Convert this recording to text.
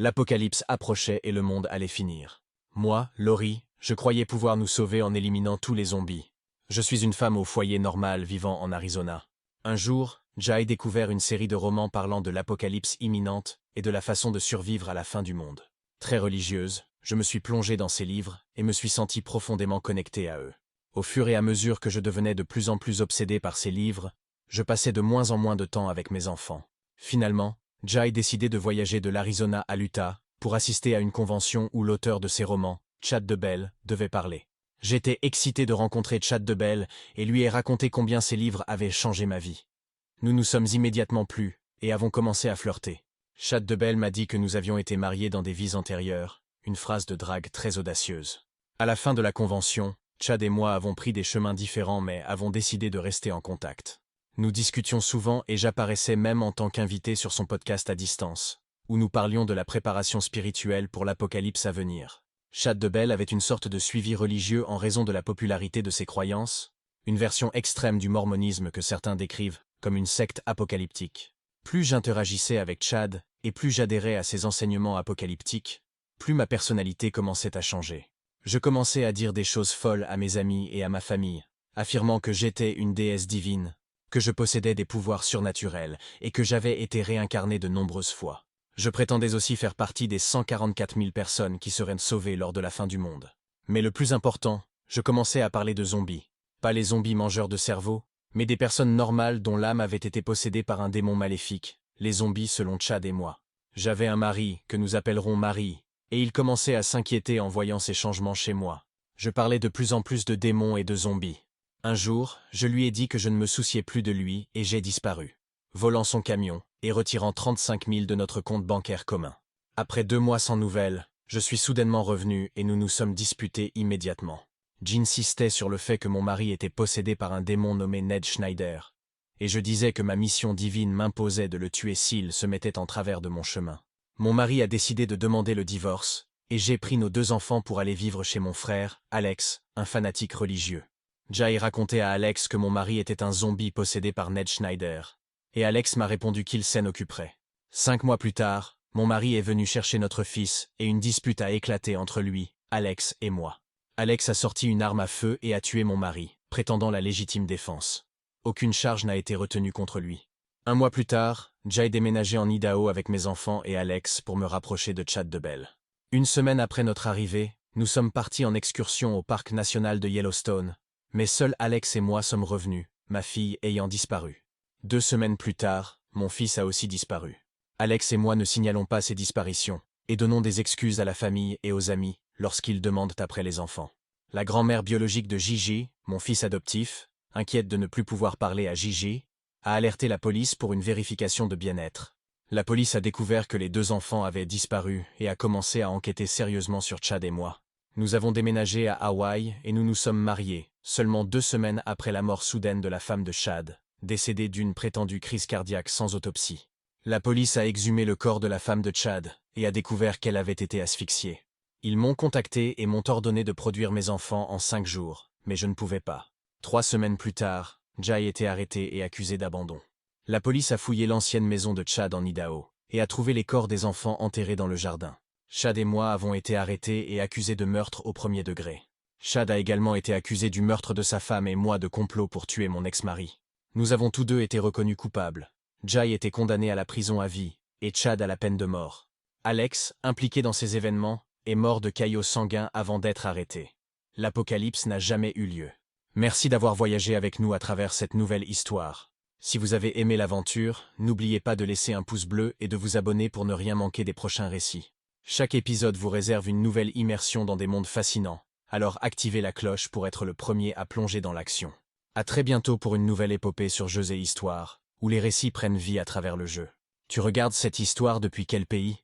L'apocalypse approchait et le monde allait finir. Moi, Laurie, je croyais pouvoir nous sauver en éliminant tous les zombies. Je suis une femme au foyer normal vivant en Arizona. Un jour, Jai découvert une série de romans parlant de l'apocalypse imminente et de la façon de survivre à la fin du monde. Très religieuse, je me suis plongée dans ces livres et me suis sentie profondément connectée à eux. Au fur et à mesure que je devenais de plus en plus obsédée par ces livres, je passais de moins en moins de temps avec mes enfants. Finalement, Jai décidait de voyager de l'Arizona à l'Utah pour assister à une convention où l'auteur de ces romans, Chad DeBell, devait parler. J'étais excité de rencontrer Chad DeBell et lui ai raconté combien ses livres avaient changé ma vie. Nous nous sommes immédiatement plu et avons commencé à flirter. Chad DeBell m'a dit que nous avions été mariés dans des vies antérieures, une phrase de drague très audacieuse. À la fin de la convention, Chad et moi avons pris des chemins différents mais avons décidé de rester en contact. Nous discutions souvent et j'apparaissais même en tant qu'invité sur son podcast à distance, où nous parlions de la préparation spirituelle pour l'apocalypse à venir. Chad DeBell avait une sorte de suivi religieux en raison de la popularité de ses croyances, une version extrême du mormonisme que certains décrivent comme une secte apocalyptique. Plus j'interagissais avec Chad et plus j'adhérais à ses enseignements apocalyptiques, plus ma personnalité commençait à changer. Je commençais à dire des choses folles à mes amis et à ma famille, affirmant que j'étais une déesse divine, que je possédais des pouvoirs surnaturels et que j'avais été réincarné de nombreuses fois. Je prétendais aussi faire partie des 144 000 personnes qui seraient sauvées lors de la fin du monde. Mais le plus important, je commençais à parler de zombies. Pas les zombies mangeurs de cerveau, mais des personnes normales dont l'âme avait été possédée par un démon maléfique, les zombies selon Chad et moi. J'avais un mari, que nous appellerons Marie, et il commençait à s'inquiéter en voyant ces changements chez moi. Je parlais de plus en plus de démons et de zombies. Un jour, je lui ai dit que je ne me souciais plus de lui et j'ai disparu, volant son camion et retirant 35 000 de notre compte bancaire commun. Après 2 mois sans nouvelles, je suis soudainement revenu et nous nous sommes disputés immédiatement. J'insistais sur le fait que mon mari était possédé par un démon nommé Ned Schneider, et je disais que ma mission divine m'imposait de le tuer s'il se mettait en travers de mon chemin. Mon mari a décidé de demander le divorce, et j'ai pris nos 2 enfants pour aller vivre chez mon frère, Alex, un fanatique religieux. Jai racontait à Alex que mon mari était un zombie possédé par Ned Schneider, et Alex m'a répondu qu'il s'en occuperait. 5 mois plus tard, mon mari est venu chercher notre fils et une dispute a éclaté entre lui, Alex et moi. Alex a sorti une arme à feu et a tué mon mari, prétendant la légitime défense. Aucune charge n'a été retenue contre lui. 1 mois plus tard, Jai déménageait en Idaho avec mes enfants et Alex pour me rapprocher de Chad DeBell. 1 semaine après notre arrivée, nous sommes partis en excursion au parc national de Yellowstone, mais seuls Alex et moi sommes revenus, ma fille ayant disparu. 2 semaines plus tard, mon fils a aussi disparu. Alex et moi ne signalons pas ces disparitions, et donnons des excuses à la famille et aux amis lorsqu'ils demandent après les enfants. La grand-mère biologique de Gigi, mon fils adoptif, inquiète de ne plus pouvoir parler à Gigi, a alerté la police pour une vérification de bien-être. La police a découvert que les 2 enfants avaient disparu et a commencé à enquêter sérieusement sur Chad et moi. Nous avons déménagé à Hawaï et nous nous sommes mariés, seulement 2 semaines après la mort soudaine de la femme de Chad, décédée d'une prétendue crise cardiaque sans autopsie. La police a exhumé le corps de la femme de Chad et a découvert qu'elle avait été asphyxiée. Ils m'ont contacté et m'ont ordonné de produire mes enfants en 5 jours, mais je ne pouvais pas. 3 semaines plus tard, Jai était arrêté et accusé d'abandon. La police a fouillé l'ancienne maison de Chad en Idaho et a trouvé les corps des enfants enterrés dans le jardin. Chad et moi avons été arrêtés et accusés de meurtre au 1er degré. Chad a également été accusé du meurtre de sa femme et moi de complot pour tuer mon ex-mari. Nous avons tous 2 été reconnus coupables. Jai était condamné à la prison à vie et Chad à la peine de mort. Alex, impliqué dans ces événements, est mort de caillots sanguins avant d'être arrêté. L'apocalypse n'a jamais eu lieu. Merci d'avoir voyagé avec nous à travers cette nouvelle histoire. Si vous avez aimé l'aventure, n'oubliez pas de laisser un pouce bleu et de vous abonner pour ne rien manquer des prochains récits. Chaque épisode vous réserve une nouvelle immersion dans des mondes fascinants, alors activez la cloche pour être le premier à plonger dans l'action. À très bientôt pour une nouvelle épopée sur Jeux et Histoires, où les récits prennent vie à travers le jeu. Tu regardes cette histoire depuis quel pays ?